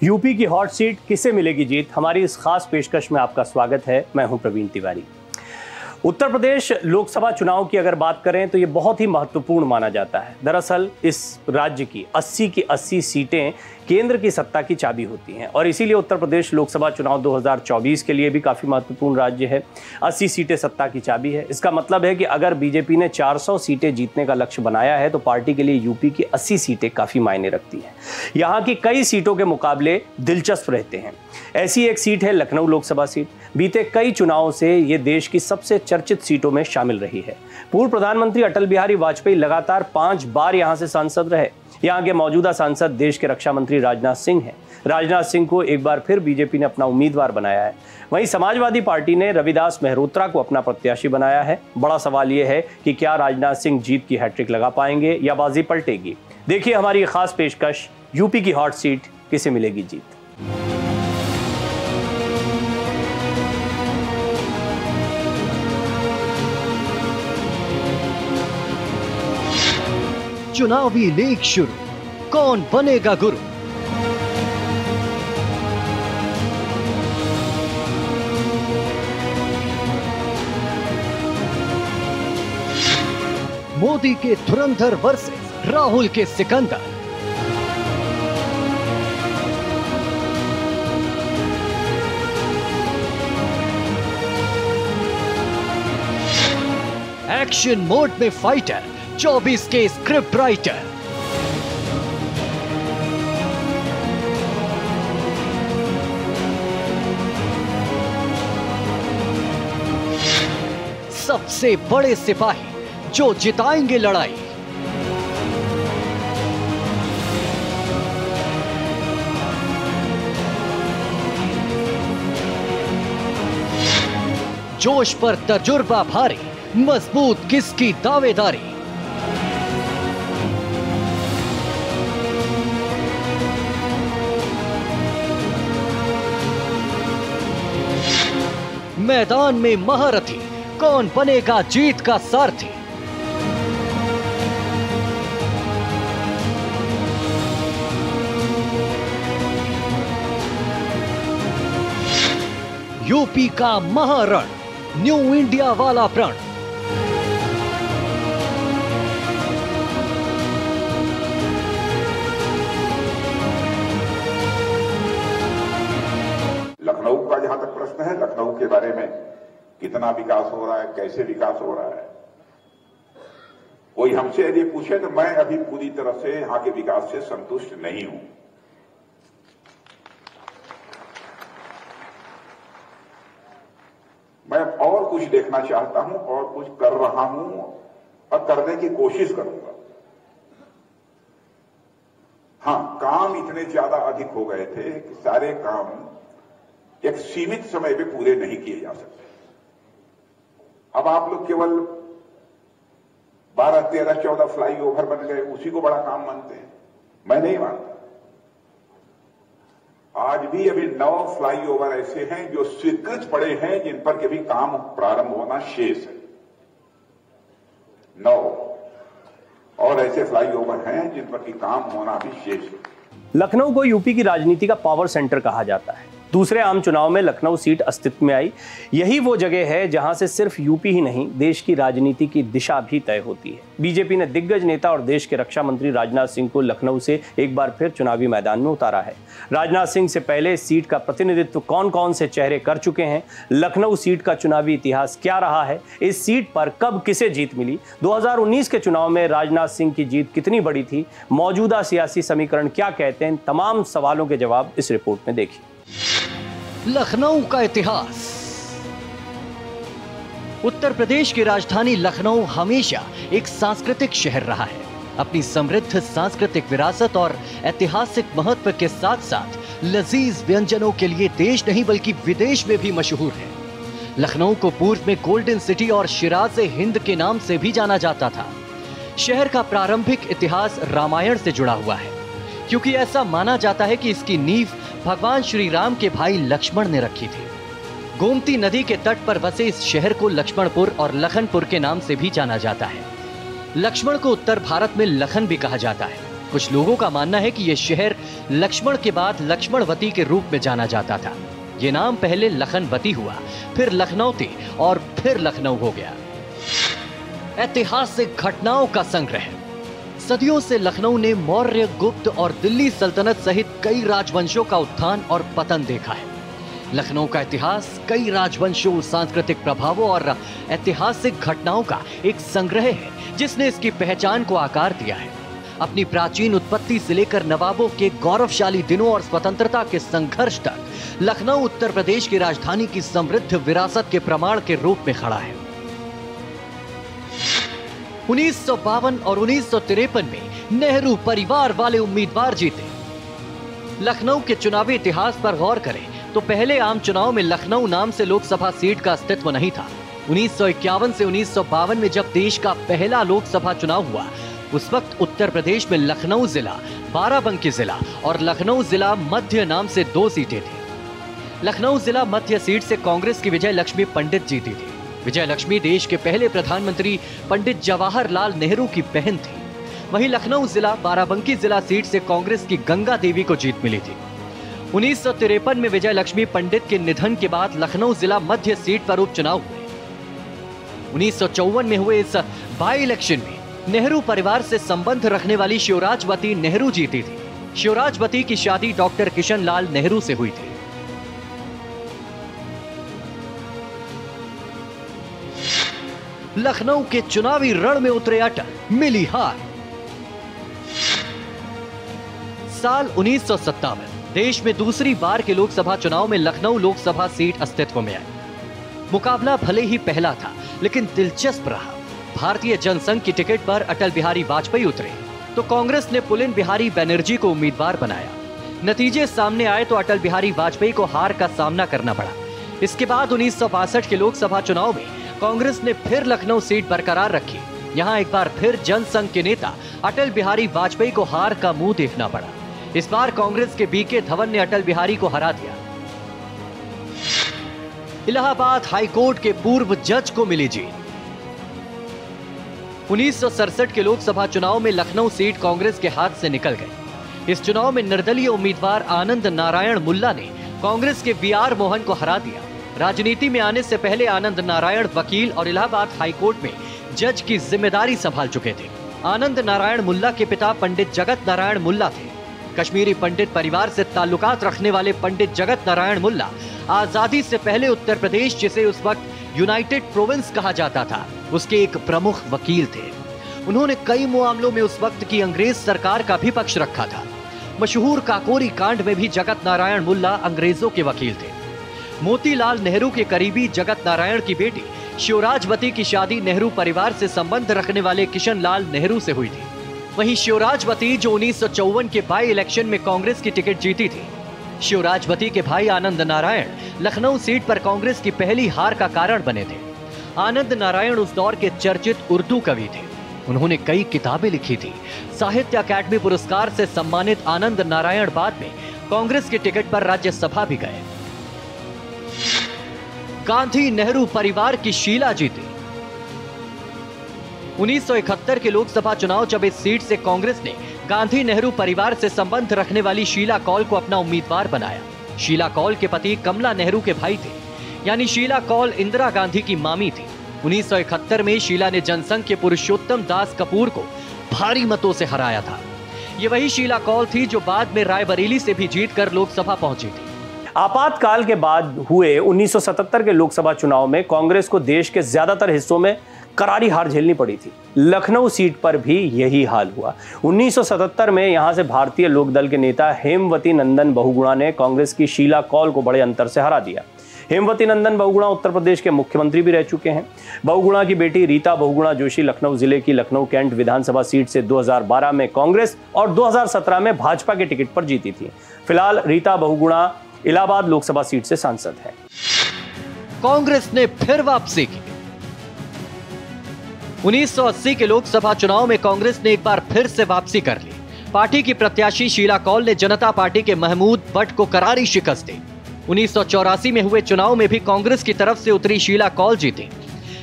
UP की hot seat किसे मिलेगी जीत, हमारी इस खास पेशकश में आपका स्वागत है। मैं हूं प्रवीण तिवारी। उत्तर प्रदेश लोकसभा चुनाव की अगर बात करें तो ये बहुत ही महत्वपूर्ण माना जाता है। दरअसल इस राज्य की 80 की 80 सीटें केंद्र की सत्ता की चाबी होती हैं और इसीलिए उत्तर प्रदेश लोकसभा चुनाव 2024 के लिए भी काफ़ी महत्वपूर्ण राज्य है। 80 सीटें सत्ता की चाबी है। इसका मतलब है कि अगर बीजेपी ने 400 सीटें जीतने का लक्ष्य बनाया है तो पार्टी के लिए यूपी की 80 सीटें काफ़ी मायने रखती हैं। यहाँ की कई सीटों के मुकाबले दिलचस्प रहते हैं। ऐसी एक सीट है लखनऊ लोकसभा सीट। बीते कई चुनावों से ये देश की सबसे चर्चित सीटों में शामिल रही है। पूर्व प्रधानमंत्री अटल बिहारी वाजपेयी लगातार 5 बार यहां से सांसद रहे। यहां के मौजूदा सांसद देश के रक्षा मंत्री राजनाथ सिंह हैं। राजनाथ सिंह को एक बार फिर बीजेपी ने अपना उम्मीदवार बनाया है। वहीं समाजवादी पार्टी ने रविदास मेहरोत्रा को अपना प्रत्याशी बनाया है। बड़ा सवाल यह है कि क्या राजनाथ सिंह जीत की हैट्रिक लगा पाएंगे या बाजी पलटेगी। देखिए हमारी खास पेशकश, यूपी की हॉट सीट किसे मिलेगी जीत। चुनावी लीग शुरू, कौन बनेगा गुरु। मोदी के धुरंधर वर्सेस राहुल के सिकंदर। एक्शन मोड में फाइटर, 24 के स्क्रिप्ट राइटर। सबसे बड़े सिपाही जो जिताएंगे लड़ाई। जोश पर तजुर्बा भारी, मजबूत किसकी दावेदारी। मैदान में महारथी, कौन बनेगा जीत का सारथी। यूपी का महारण, न्यू इंडिया वाला प्रण। लखनऊ का जहां तक प्रश्न है, लखनऊ के बारे में कितना विकास हो रहा है, कैसे विकास हो रहा है, कोई हमसे यदि पूछे तो मैं अभी पूरी तरह से यहां के विकास से संतुष्ट नहीं हूं। मैं और कुछ देखना चाहता हूं और कुछ कर रहा हूं और करने की कोशिश करूंगा। हां, काम इतने ज्यादा अधिक हो गए थे कि सारे काम एक सीमित समय में पूरे नहीं किए जा सकते। अब आप लोग केवल 12, 13, 14 फ्लाईओवर बन गए, उसी को बड़ा काम मानते हैं। मैं नहीं मानता। आज भी अभी 9 फ्लाईओवर ऐसे हैं जो स्वीकृत पड़े हैं, जिन पर कभी काम प्रारंभ होना शेष है। 9 और ऐसे फ्लाईओवर हैं जिन पर की काम होना भी शेष है। लखनऊ को यूपी की राजनीति का पावर सेंटर कहा जाता है। दूसरे आम चुनाव में लखनऊ सीट अस्तित्व में आई। यही वो जगह है जहां से सिर्फ यूपी ही नहीं, देश की राजनीति की दिशा भी तय होती है। बीजेपी ने दिग्गज नेता और देश के रक्षा मंत्री राजनाथ सिंह को लखनऊ से एक बार फिर चुनावी मैदान में उतारा है। राजनाथ सिंह से पहले इस सीट का प्रतिनिधित्व कौन कौन से चेहरे कर चुके हैं, लखनऊ सीट का चुनावी इतिहास क्या रहा है, इस सीट पर कब किसे जीत मिली, 2019 के चुनाव में राजनाथ सिंह की जीत कितनी बड़ी थी, मौजूदा सियासी समीकरण क्या कहते हैं, तमाम सवालों के जवाब इस रिपोर्ट में देखिए। लखनऊ का इतिहास। उत्तर प्रदेश की राजधानी लखनऊ हमेशा एक सांस्कृतिक शहर रहा है। अपनी समृद्ध सांस्कृतिक विरासत और ऐतिहासिक महत्व के साथ साथ लजीज व्यंजनों के लिए देश नहीं बल्कि विदेश में भी मशहूर है। लखनऊ को पूर्व में गोल्डन सिटी और शिराज़े हिंद के नाम से भी जाना जाता था। शहर का प्रारंभिक इतिहास रामायण से जुड़ा हुआ है, क्योंकि ऐसा माना जाता है कि इसकी नींव भगवान श्री राम के भाई लक्ष्मण ने रखी थी। गोमती नदी के तट पर बसे इस शहर को लक्ष्मणपुर और लखनपुर के नाम से भी जाना जाता है। लक्ष्मण को उत्तर भारत में लखन भी कहा जाता है। कुछ लोगों का मानना है कि यह शहर लक्ष्मण के बाद लक्ष्मणवती के रूप में जाना जाता था। ये नाम पहले लखनवती हुआ, फिर लखनौती और फिर लखनऊ हो गया। ऐतिहासिक घटनाओं का संग्रह। सदियों से लखनऊ ने मौर्य, गुप्त और दिल्ली सल्तनत सहित कई राजवंशों का उत्थान और पतन देखा है। लखनऊ का इतिहास कई राजवंशों, सांस्कृतिक प्रभावों और ऐतिहासिक घटनाओं का एक संग्रह है जिसने इसकी पहचान को आकार दिया है। अपनी प्राचीन उत्पत्ति से लेकर नवाबों के गौरवशाली दिनों और स्वतंत्रता के संघर्ष तक लखनऊ उत्तर प्रदेश की राजधानी की समृद्ध विरासत के प्रमाण के रूप में खड़ा है। 1952 और 1953 में नेहरू परिवार वाले उम्मीदवार जीते। लखनऊ के चुनावी इतिहास पर गौर करें तो पहले आम चुनाव में लखनऊ नाम से लोकसभा सीट का अस्तित्व नहीं था। 1951 से 1952 में जब देश का पहला लोकसभा चुनाव हुआ, उस वक्त उत्तर प्रदेश में लखनऊ जिला, बाराबंकी जिला और लखनऊ जिला मध्य नाम से 2 सीटें थी। लखनऊ जिला मध्य सीट से कांग्रेस की विजय लक्ष्मी पंडित जीती थी। विजय लक्ष्मी देश के पहले प्रधानमंत्री पंडित जवाहरलाल नेहरू की बहन थी। वहीं लखनऊ जिला बाराबंकी जिला सीट से कांग्रेस की गंगा देवी को जीत मिली थी। 1953 में विजय लक्ष्मी पंडित के निधन के बाद लखनऊ जिला मध्य सीट पर उपचुनाव हुए। 1954 में हुए इस बाई इलेक्शन में नेहरू परिवार से संबंध रखने वाली शिवराजवती नेहरू जीती थी। शिवराजवती की शादी डॉक्टर किशन लाल नेहरू से हुई थी। लखनऊ के चुनावी रण में उतरे अटल, मिली हार। साल 1957 देश में दूसरी बार के लोकसभा चुनाव में लखनऊ लोकसभा सीट अस्तित्व में आई। मुकाबला भले ही पहला था, लेकिन दिलचस्प रहा। भारतीय जनसंघ की टिकट पर अटल बिहारी वाजपेयी उतरे तो कांग्रेस ने पुलिन बिहारी बनर्जी को उम्मीदवार बनाया। नतीजे सामने आए तो अटल बिहारी वाजपेयी को हार का सामना करना पड़ा। इसके बाद 1962 के लोकसभा चुनाव में कांग्रेस ने फिर लखनऊ सीट बरकरार रखी। यहां एक बार फिर जनसंघ के नेता अटल बिहारी वाजपेयी को हार का मुंह देखना पड़ा। इस बार कांग्रेस के बीके धवन ने अटल बिहारी को हरा दिया। इलाहाबाद हाईकोर्ट के पूर्व जज को मिली जीत। 1967 के लोकसभा चुनाव में लखनऊ सीट कांग्रेस के हाथ से निकल गई। इस चुनाव में निर्दलीय उम्मीदवार आनंद नारायण मुल्ला ने कांग्रेस के वीआर मोहन को हरा दिया। राजनीति में आने से पहले आनंद नारायण वकील और इलाहाबाद हाईकोर्ट में जज की जिम्मेदारी संभाल चुके थे। आनंद नारायण मुल्ला के पिता पंडित जगत नारायण मुल्ला थे। कश्मीरी पंडित परिवार से ताल्लुकात रखने वाले पंडित जगत नारायण मुल्ला आजादी से पहले उत्तर प्रदेश, जिसे उस वक्त यूनाइटेड प्रोविंस कहा जाता था, उसके एक प्रमुख वकील थे। उन्होंने कई मामलों में उस वक्त की अंग्रेज सरकार का भी पक्ष रखा था। मशहूर काकोरी कांड में भी जगत नारायण मुल्ला अंग्रेजों के वकील थे। मोतीलाल नेहरू के करीबी जगत नारायण की बेटी शिवराजवती की शादी नेहरू परिवार से संबंध रखने वाले किशन लाल नेहरू से हुई थी। वहीं शिवराजवती, जो 1954 के बाई इलेक्शन में कांग्रेस की टिकट जीती थी, शिवराजवती के भाई आनंद नारायण लखनऊ सीट पर कांग्रेस की पहली हार का कारण बने थे। आनंद नारायण उस दौर के चर्चित उर्दू कवि थे। उन्होंने कई किताबें लिखी थी। साहित्य अकादमी पुरस्कार से सम्मानित आनंद नारायण बाद में कांग्रेस की टिकट पर राज्यसभा भी गए। गांधी नेहरू परिवार की शीला जीती। 1971 के लोकसभा चुनाव जब इस सीट से कांग्रेस ने गांधी नेहरू परिवार से संबंध रखने वाली शीला कौल को अपना उम्मीदवार बनाया। शीला कौल के पति कमला नेहरू के भाई थे, यानी शीला कौल इंदिरा गांधी की मामी थी। 1971 में शीला ने जनसंघ के पुरुषोत्तम दास कपूर को भारी मतों से हराया था। ये वही शीला कौल थी जो बाद में रायबरेली से भी जीतकर लोकसभा पहुंची थी। आपातकाल के बाद हुए 1977 के लोकसभा चुनाव में कांग्रेस को देश के ज्यादातर हिस्सों में करारी हार झेलनी पड़ी थी। लखनऊ सीट पर भी यही हाल हुआ। 1977 में यहां से भारतीय लोकदल के नेता हेमवती नंदन बहुगुणा ने कांग्रेस की शीला कौल को बड़े अंतर से हरा दिया। हेमवती नंदन बहुगुणा उत्तर प्रदेश के मुख्यमंत्री भी रह चुके हैं। बहुगुणा की बेटी रीता बहुगुणा जोशी लखनऊ जिले की लखनऊ कैंट विधानसभा सीट से 2012 में कांग्रेस और 2017 में भाजपा के टिकट पर जीती थी। फिलहाल रीता बहुगुणा इलाहाबाद लोकसभा सीट से सांसद है। कांग्रेस ने फिर वापसी की। 1980 के लोकसभा चुनाव में कांग्रेस ने एक बार फिर से वापसी कर ली। पार्टी की प्रत्याशी शीला कौल ने जनता पार्टी के महमूद भट्ट को करारी शिकस्त दी। 1984 में हुए चुनाव में भी कांग्रेस की तरफ से उतरी शीला कौल जीती।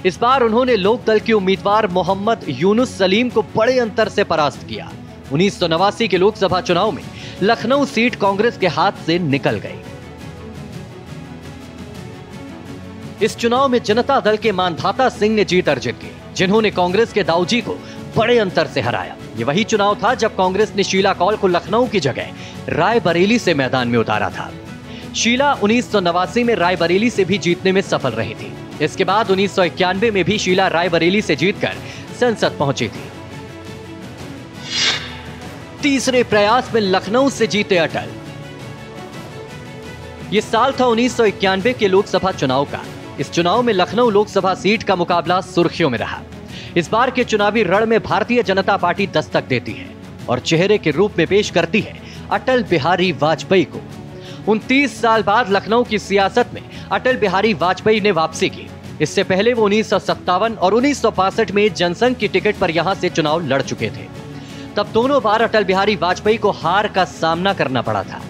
इस बार उन्होंने लोकदल के उम्मीदवार मोहम्मद यूनुस सलीम को बड़े अंतर से परास्त किया। 1989 के लोकसभा चुनाव में लखनऊ सीट कांग्रेस के हाथ से निकल गई। इस चुनाव में जनता दल के मानधाता सिंह ने जीत अर्जित की, जिन्होंने कांग्रेस के दाऊजी को बड़े अंतर से हराया। ये वही चुनाव था जब कांग्रेस ने शीला कौल को लखनऊ की जगह रायबरेली से मैदान में उतारा था। शीला 1989 में रायबरेली से भी जीतने में सफल रही थी। इसके बाद 1991 में भी शीला रायबरेली से जीतकर संसद पहुंची थी। तीसरे प्रयास में लखनऊ से जीते अटल। यह साल था 1991 के लोकसभा चुनाव का। इस चुनाव में लखनऊ लोकसभा सीट का मुकाबला सुर्खियों में रहा। इस बार के चुनावी रण में भारतीय जनता पार्टी दस्तक देती है और चेहरे के रूप में पेश करती है अटल बिहारी वाजपेयी को। 29 साल बाद लखनऊ की सियासत में अटल बिहारी वाजपेयी ने वापसी की। इससे पहले वो 1957 और 1965 में जनसंघ की टिकट पर यहां से चुनाव लड़ चुके थे। तब दोनों बार अटल बिहारी वाजपेयी को हार का सामना करना पड़ा था।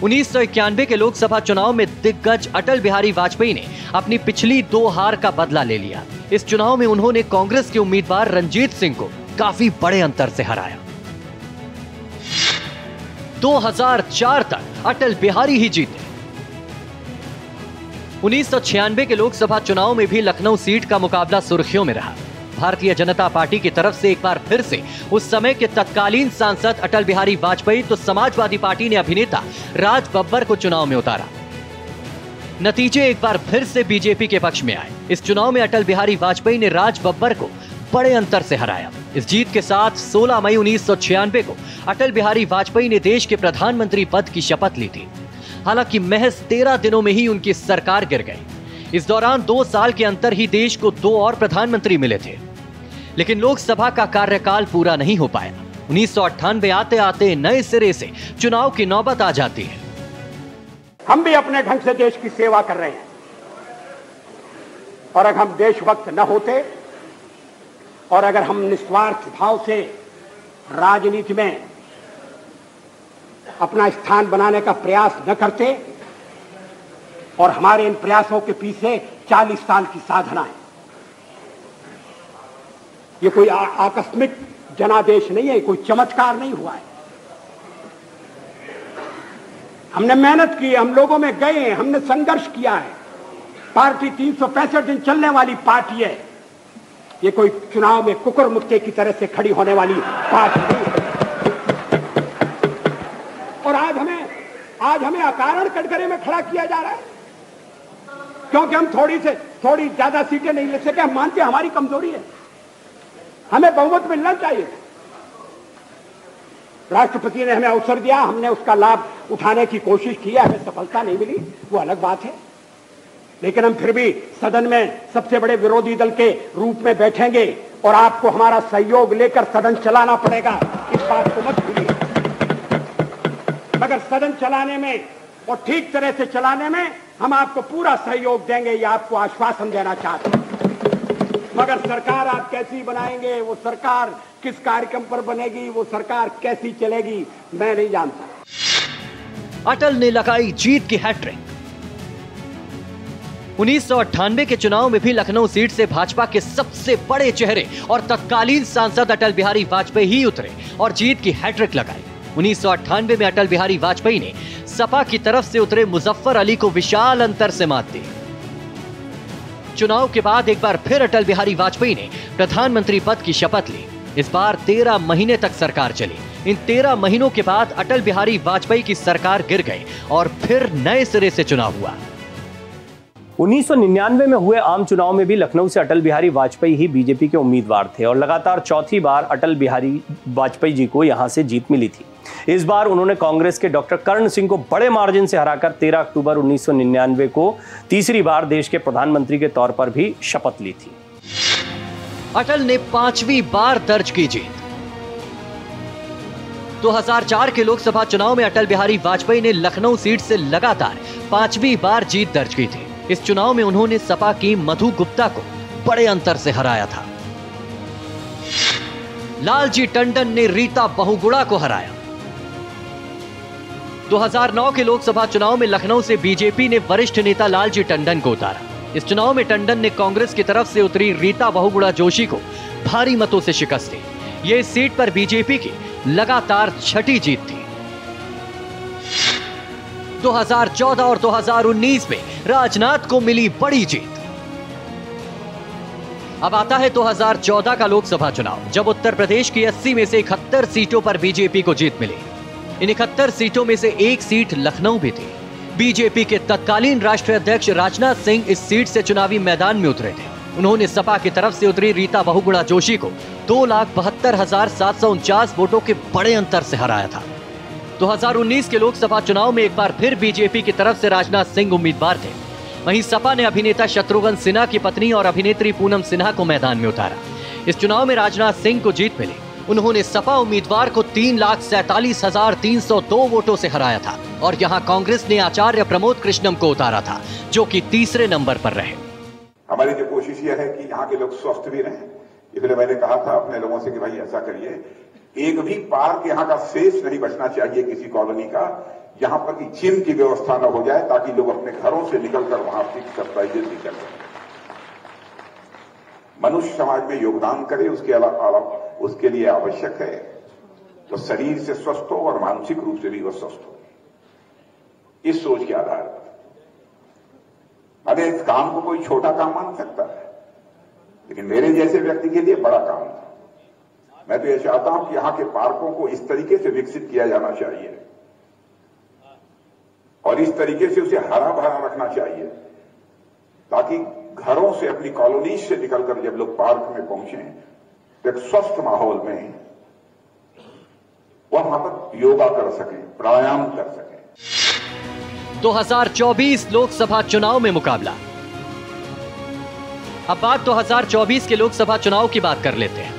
1991 के लोकसभा चुनाव में दिग्गज अटल बिहारी वाजपेयी ने अपनी पिछली 2 हार का बदला ले लिया। इस चुनाव में उन्होंने कांग्रेस के उम्मीदवार रंजीत सिंह को काफी बड़े अंतर से हराया। 2004 तक अटल बिहारी ही जीते। 1996 के लोकसभा चुनाव में भी लखनऊ सीट का मुकाबला सुर्खियों में रहा। भारतीय जनता पार्टी की तरफ से एक बार फिर से उस समय के तत्कालीन सांसद अटल बिहारी वाजपेयी तो समाजवादी पार्टी ने अभिनेता राज बब्बर को चुनाव में उतारा। नतीजे एक बार फिर से बीजेपी के पक्ष में आए। इस चुनाव में अटल बिहारी वाजपेयी ने राज बब्बर को बड़े अंतर से हराया। इस जीत के साथ 16 मई 1996 को अटल बिहारी वाजपेयी ने देश के प्रधानमंत्री पद की शपथ ली थी। हालांकि महज 13 दिनों में ही उनकी सरकार गिर गई। इस दौरान 2 साल के अंतर ही देश को 2 और प्रधानमंत्री मिले थे, लेकिन लोकसभा का कार्यकाल पूरा नहीं हो पाया। 1998 आते आते नए सिरे से चुनाव की नौबत आ जाती है। हम भी अपने ढंग से देश की सेवा कर रहे हैं, और अगर हम देशभक्त न होते और अगर हम निस्वार्थ भाव से राजनीति में अपना स्थान बनाने का प्रयास न करते, और हमारे इन प्रयासों के पीछे 40 साल की साधना है। ये कोई आकस्मिक जनादेश नहीं है, कोई चमत्कार नहीं हुआ है। हमने मेहनत की, हम लोगों में गए, हमने संघर्ष किया है। पार्टी 365 दिन चलने वाली पार्टी है। ये कोई चुनाव में कुकुर मुक्के की तरह से खड़ी होने वाली पार्टी नहीं है। और आज हमें अकारण कटघरे में खड़ा किया जा रहा है, क्योंकि हम थोड़ी ज्यादा सीटें नहीं ले सके। हम मानते हैं हमारी कमजोरी है, हमें बहुमत मिलना चाहिए। राष्ट्रपति ने हमें अवसर दिया, हमने उसका लाभ उठाने की कोशिश की है, हमें सफलता नहीं मिली, वो अलग बात है। लेकिन हम फिर भी सदन में सबसे बड़े विरोधी दल के रूप में बैठेंगे और आपको हमारा सहयोग लेकर सदन चलाना पड़ेगा, इस बात को मत भूलिए। मगर सदन चलाने में और ठीक तरह से चलाने में हम आपको पूरा सहयोग देंगे, ये आपको आश्वासन देना चाहते हैं। मगर सरकार आप कैसी बनाएंगे, वो सरकार किस कार्यक्रम पर बनेगी, वो सरकार कैसी चलेगी, मैं नहीं जानता। अटल ने लगाई जीत की हैट्रिक। 1998 के चुनाव में भी लखनऊ सीट से भाजपा के सबसे बड़े चेहरे और तत्कालीन सांसद अटल बिहारी वाजपेयी ही उतरे और जीत की हैट्रिक लगाई। 1998 में अटल बिहारी वाजपेयी ने सपा की तरफ से उतरे मुजफ्फर अली को विशाल अंतर से मात दी। चुनाव के बाद एक बार फिर अटल बिहारी वाजपेयी ने प्रधानमंत्री पद की शपथ ली। इस बार 13 महीने तक सरकार चली। इन 13 महीनों के बाद अटल बिहारी वाजपेयी की सरकार गिर गई और फिर नए सिरे से चुनाव हुआ। 1999 में हुए आम चुनाव में भी लखनऊ से अटल बिहारी वाजपेयी ही बीजेपी के उम्मीदवार थे और लगातार चौथी बार अटल बिहारी वाजपेयी जी को यहां से जीत मिली थी। इस बार उन्होंने कांग्रेस के डॉक्टर कर्ण सिंह को बड़े मार्जिन से हराकर 13 अक्टूबर 1999 को तीसरी बार देश के प्रधानमंत्री के तौर पर भी शपथ ली थी। अटल ने 5वीं बार दर्ज की जीत। 2004 के लोकसभा चुनाव में अटल बिहारी वाजपेयी ने लखनऊ सीट से लगातार 5वीं बार जीत दर्ज की थी। इस चुनाव में उन्होंने सपा की मधु गुप्ता को बड़े अंतर से हराया था। लालजी टंडन ने रीता बहुगुणा को हराया। 2009 के लोकसभा चुनाव में लखनऊ से बीजेपी ने वरिष्ठ नेता लालजी टंडन को उतारा। इस चुनाव में टंडन ने कांग्रेस की तरफ से उतरी रीता बहुगुणा जोशी को भारी मतों से शिकस्त दी। ये इस सीट पर बीजेपी की लगातार छठी जीत थी। 2014 और 2019 में राजनाथ को मिली बड़ी जीत। अब आता है 2014 का लोकसभा चुनाव, जब उत्तर प्रदेश की 80 में से 71 सीटों पर बीजेपी को जीत मिली। इन 71 सीटों में से एक सीट लखनऊ भी थी। बीजेपी के तत्कालीन राष्ट्रीय अध्यक्ष राजनाथ सिंह इस सीट से चुनावी मैदान में उतरे थे। उन्होंने सपा की तरफ से उतरी रीता बहुगुणा जोशी को 2,72,749 वोटों के बड़े अंतर से हराया था। 2019 के लोकसभा चुनाव में एक बार फिर बीजेपी की तरफ से राजनाथ सिंह उम्मीदवार थे। वहीं सपा ने अभिनेता शत्रुघ्न सिन्हा की पत्नी और अभिनेत्री पूनम सिन्हा को मैदान में उतारा। इस चुनाव में राजनाथ सिंह को जीत मिली। उन्होंने सपा उम्मीदवार को 3,47,302 वोटों से हराया था और यहां कांग्रेस ने आचार्य प्रमोद कृष्णम को उतारा था, जो कि तीसरे नंबर पर रहे। हमारी जो कोशिश यह है कि यहाँ के लोग स्वस्थ भी रहें, इसलिए मैंने कहा था अपने लोगों से कि भाई ऐसा करिए, एक भी पार्क यहाँ का शेष नहीं बचना चाहिए किसी कॉलोनी का, यहाँ पर कि जिम की व्यवस्था न हो जाए, ताकि लोग अपने घरों से निकलकर वहां पर एक्सरसाइजेज भी कर सकें। मनुष्य समाज में योगदान करे, उसके लिए आवश्यक है तो शरीर से स्वस्थ हो और मानसिक रूप से भी वह स्वस्थ हो। इस सोच के आधार पर अरे इस काम को कोई छोटा काम मान सकता है, लेकिन मेरे जैसे व्यक्ति के लिए बड़ा काम था। मैं तो यह चाहता हूं कि यहां के पार्कों को इस तरीके से विकसित किया जाना चाहिए और इस तरीके से उसे हरा भरा रखना चाहिए, ताकि घरों से, अपनी कॉलोनी से निकलकर जब लोग पार्क में पहुंचे तो एक स्वस्थ माहौल में वहां पर योगा कर सकें, प्राणायाम कर सकें। 2024 लोकसभा चुनाव में मुकाबला। अब बात 2024 के लोकसभा चुनाव की बात कर लेते हैं।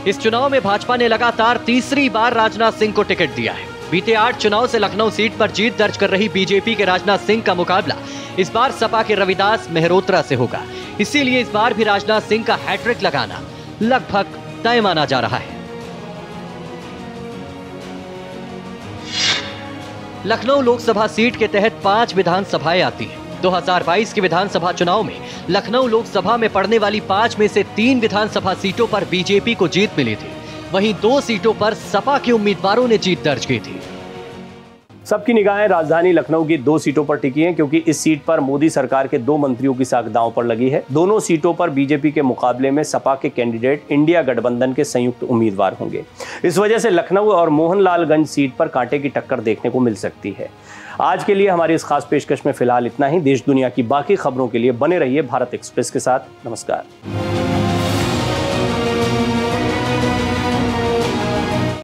इस चुनाव में भाजपा ने लगातार तीसरी बार राजनाथ सिंह को टिकट दिया है। बीते 8 चुनाव से लखनऊ सीट पर जीत दर्ज कर रही बीजेपी के राजनाथ सिंह का मुकाबला इस बार सपा के रविदास मेहरोत्रा से होगा। इसीलिए इस बार भी राजनाथ सिंह का हैट्रिक लगाना लगभग तय माना जा रहा है। लखनऊ लोकसभा सीट के तहत 5 विधानसभाएं आती हैं। 2022 के विधानसभा चुनाव में लखनऊ लोकसभा में पड़ने वाली 5 में से 3 विधानसभा सीटों पर बीजेपी को जीत मिली थी। वहीं 2 सीटों पर सपा के उम्मीदवारों ने जीत दर्ज की थी। सबकी निगाहें राजधानी लखनऊ की 2 सीटों पर टिकी हैं, क्योंकि इस सीट पर मोदी सरकार के 2 मंत्रियों की साख दांव पर लगी है। दोनों सीटों पर बीजेपी के मुकाबले में सपा के कैंडिडेट इंडिया गठबंधन के संयुक्त उम्मीदवार होंगे। इस वजह से लखनऊ और मोहनलालगंज सीट पर कांटे की टक्कर देखने को मिल सकती है। आज के लिए हमारी इस खास पेशकश में फिलहाल इतना ही। देश दुनिया की बाकी खबरों के लिए बने रहिए भारत एक्सप्रेस के साथ। नमस्कार।